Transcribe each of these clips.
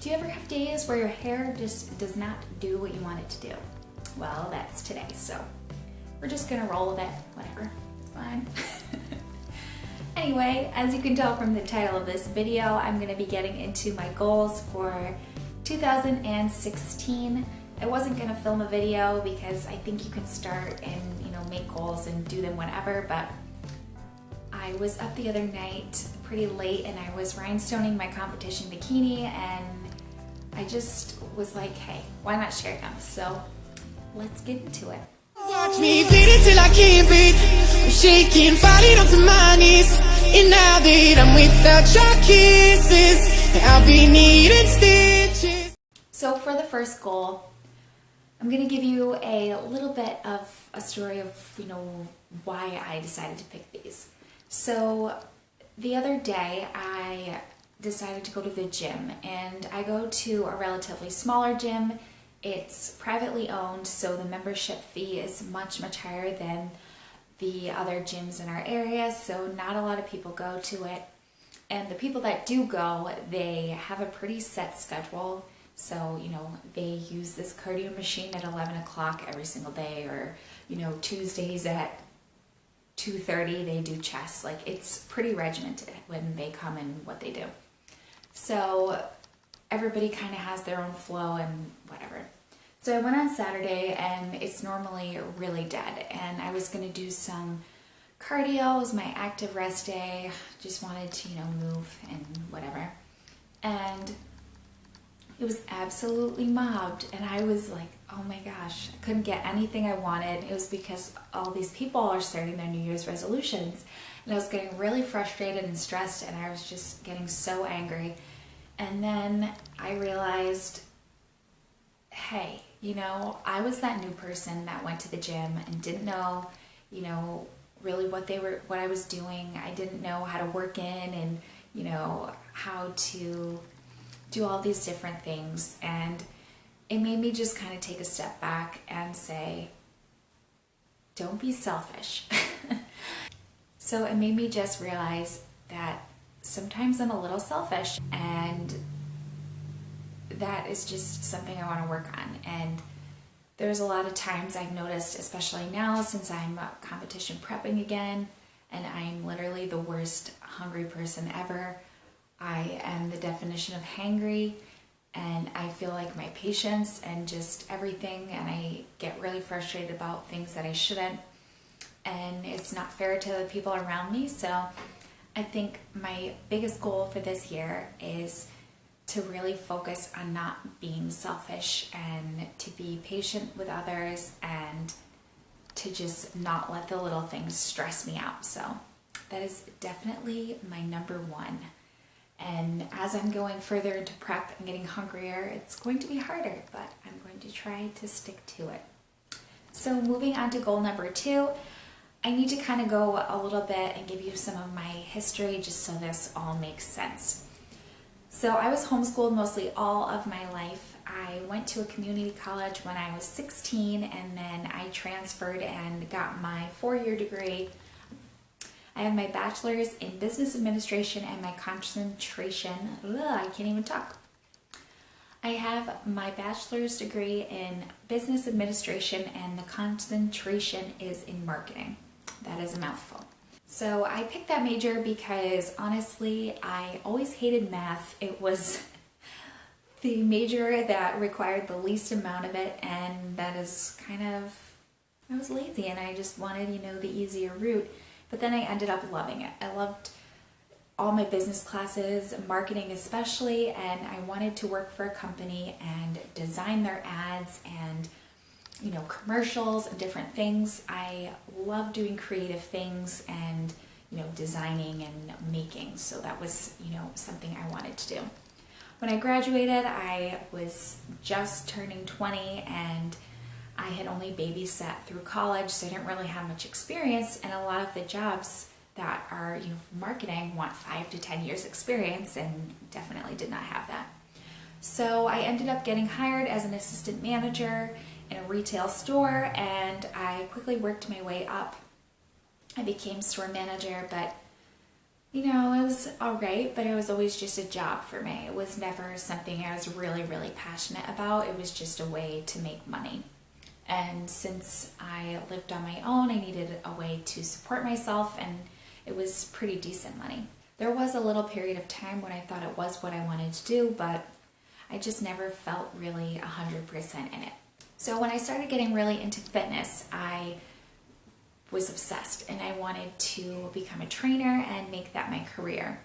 Do you ever have days where your hair just does not do what you want it to do? Well, that's today, so we're just gonna roll with it. Whatever, it's fine. Anyway, as you can tell from the title of this video, I'm gonna be getting into my goals for 2016. I wasn't gonna film a video because I think you can start and make goals and do them whenever, but I was up the other night pretty late and I was rhinestoning my competition bikini, and I just was like, hey, why not share them? So let's get into it. Watch me bleed it till I can't breathe. I'm shaking, falling onto my knees. And now that I'm without your kisses, I'll be needing stitches. So for the first goal, I'm gonna give you a little bit of a story of why I decided to pick these. So the other day I decided to go to the gym, and I go to a relatively smaller gym. It's privately owned, so the membership fee is much higher than the other gyms in our area, so not a lot of people go to it. And the people that do go, they have a pretty set schedule. So, they use this cardio machine at 11 o'clock every single day, or, Tuesdays at 2:30 they do chest. Like, it's pretty regimented when they come and what they do. So everybody kind of has their own flow and whatever. So I went on Saturday, and it's normally really dead, and I was going to do some cardio. It was my active rest day. Just wanted to, move and whatever. And it was absolutely mobbed, and I was like, oh my gosh, I couldn't get anything I wanted. It was because all these people are starting their New Year's resolutions, and I was getting really frustrated and stressed, and I was just getting so angry. And then I realized, hey, I was that new person that went to the gym and didn't know, really what I was doing. I didn't know how to work in and, how to do all these different things. And it made me just kind of take a step back and say, don't be selfish. So it made me just realize that sometimes I'm a little selfish, and that is just something I want to work on. And there's a lot of times I've noticed, especially now since I'm competition prepping again, and I'm literally the worst hungry person ever. I am the definition of hangry, and I feel like my patience and just everything, and I get really frustrated about things that I shouldn't, and it's not fair to the people around me. So I think my biggest goal for this year is to really focus on not being selfish, and to be patient with others, and to just not let the little things stress me out. So that is definitely my number one. And as I'm going further into prep and getting hungrier, it's going to be harder, but I'm going to try to stick to it. So moving on to goal number 2, I need to kind of go a little bit and give you some of my history just so this all makes sense. So I was homeschooled mostly all of my life. I went to a community college when I was 16, and then I transferred and got my 4-year degree. I have my bachelor's in business administration and my concentration, I can't even talk. I have my bachelor's degree in business administration, and the concentration is in marketing. That is a mouthful. So I picked that major because honestly, I always hated math. It was the major that required the least amount of it, and that is I was lazy and I just wanted, the easier route. But then I ended up loving it. I loved all my business classes, marketing especially, and I wanted to work for a company and design their ads and, commercials and different things. I love doing creative things and, designing and making. So that was, something I wanted to do. When I graduated, I was just turning 20, and I had only babysat through college, so I didn't really have much experience, and a lot of the jobs that are, marketing want 5 to 10 years experience, and definitely did not have that. So I ended up getting hired as an assistant manager in a retail store, and I quickly worked my way up. I became store manager, but You know, it was alright, but it was always just a job for me. It was never something I was really, really passionate about. It was just a way to make money. And since I lived on my own, I needed a way to support myself, and it was pretty decent money. There was a little period of time when I thought it was what I wanted to do, but I just never felt really 100% in it. So when I started getting really into fitness, I was obsessed and I wanted to become a trainer and make that my career.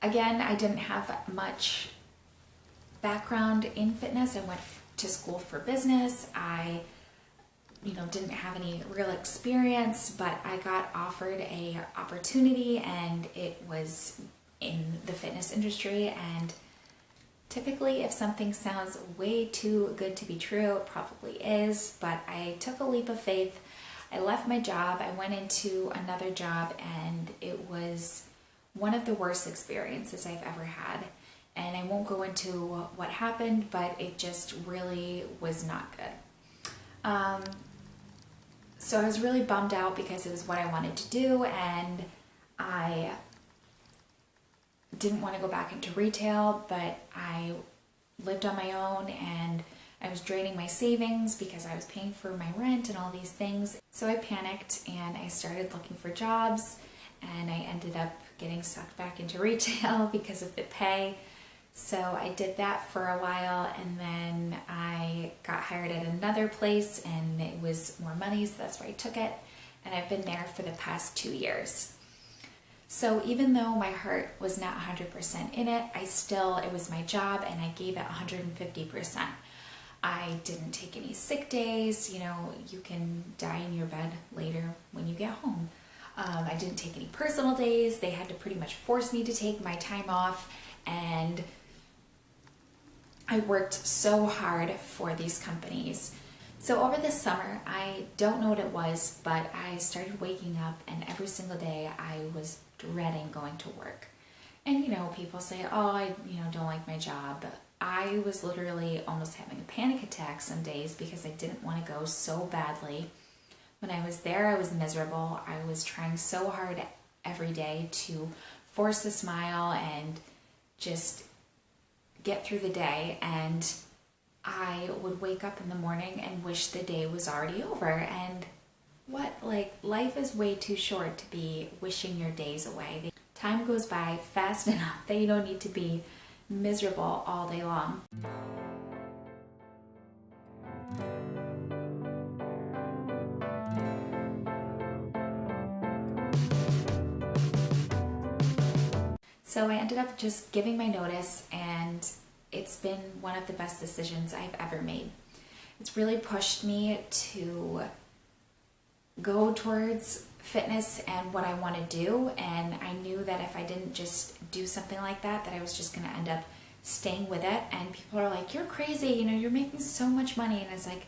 Again, I didn't have much background in fitness. I went to school for business. I didn't have any real experience, but I got offered a opportunity and it was in the fitness industry. And typically if something sounds way too good to be true, it probably is, but I took a leap of faith. I left my job, I went into another job, and it was one of the worst experiences I've ever had. And I won't go into what happened, but it just really was not good. So I was really bummed out because it was what I wanted to do, and I didn't want to go back into retail, but I lived on my own and I was draining my savings because I was paying for my rent and all these things. So I panicked and I started looking for jobs, and I ended up getting sucked back into retail because of the pay. So I did that for a while, and then I got hired at another place and it was more money, so that's why I took it. And I've been there for the past 2 years. So even though my heart was not 100% in it, it was my job and I gave it 150%. I didn't take any sick days. You can die in your bed later when you get home. I didn't take any personal days. They had to pretty much force me to take my time off, and I worked so hard for these companies. So over the summer, I don't know what it was, but I started waking up and every single day I was dreading going to work. And people say, oh, I don't like my job. But I was literally almost having a panic attack some days because I didn't want to go so badly. When I was there, I was miserable. I was trying so hard every day to force a smile and just get through the day, and I would wake up in the morning and wish the day was already over. And life is way too short to be wishing your days away. Time goes by fast enough that you don't need to be miserable all day long. So I ended up just giving my notice, and it's been one of the best decisions I've ever made. It's really pushed me to go towards fitness and what I want to do, and I knew that if I didn't just do something like that I was just going to end up staying with it. And people are like, you're crazy, you're making so much money. And it's like,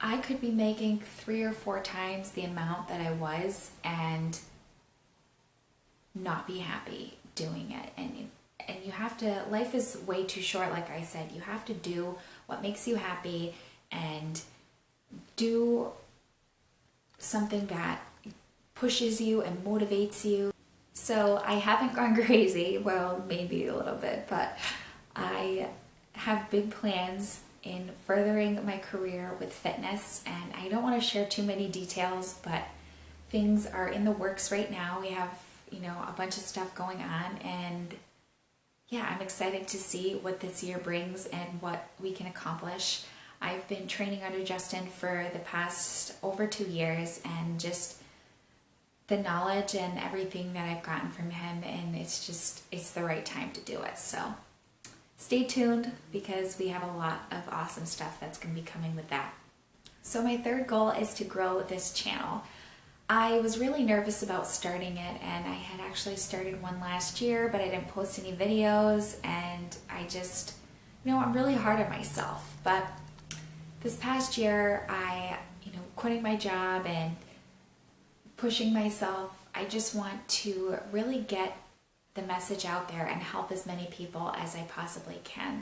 I could be making 3 or 4 times the amount that I was and not be happy doing it. And you have to, life is way too short, like I said. You have to do what makes you happy and do something that pushes you and motivates you. So I haven't gone crazy, well, maybe a little bit, but I have big plans in furthering my career with fitness, and I don't want to share too many details, but things are in the works right now. We have a bunch of stuff going on, and yeah, I'm excited to see what this year brings and what we can accomplish. I've been training under Justin for the past over 2 years, and just the knowledge and everything that I've gotten from him, and it's the right time to do it. So stay tuned, because we have a lot of awesome stuff that's going to be coming with that. So my third goal is to grow this channel. I was really nervous about starting it, and I had actually started one last year, but I didn't post any videos, and I just, I'm really hard on myself. But this past year, quitting my job and pushing myself, I just want to really get the message out there and help as many people as I possibly can.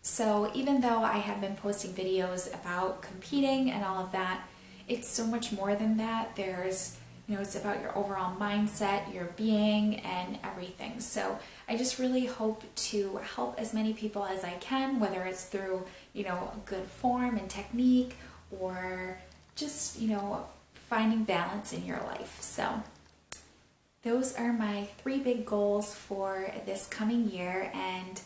So even though I have been posting videos about competing and all of that, it's so much more than that. There's, it's about your overall mindset, your being, and everything. So I just really hope to help as many people as I can, whether it's through, good form and technique, or just, finding balance in your life. So those are my 3 big goals for this coming year, and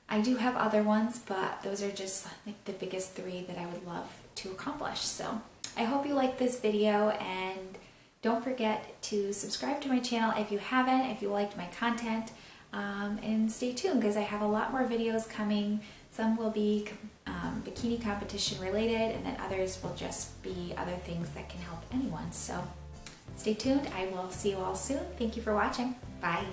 I do have other ones, but those are just like the biggest 3 that I would love to accomplish. So I hope you like this video, and don't forget to subscribe to my channel if you haven't, if you liked my content, and stay tuned because I have a lot more videos coming. Some will be bikini competition related, and then others will just be other things that can help anyone. So stay tuned. I will see you all soon. Thank you for watching. Bye.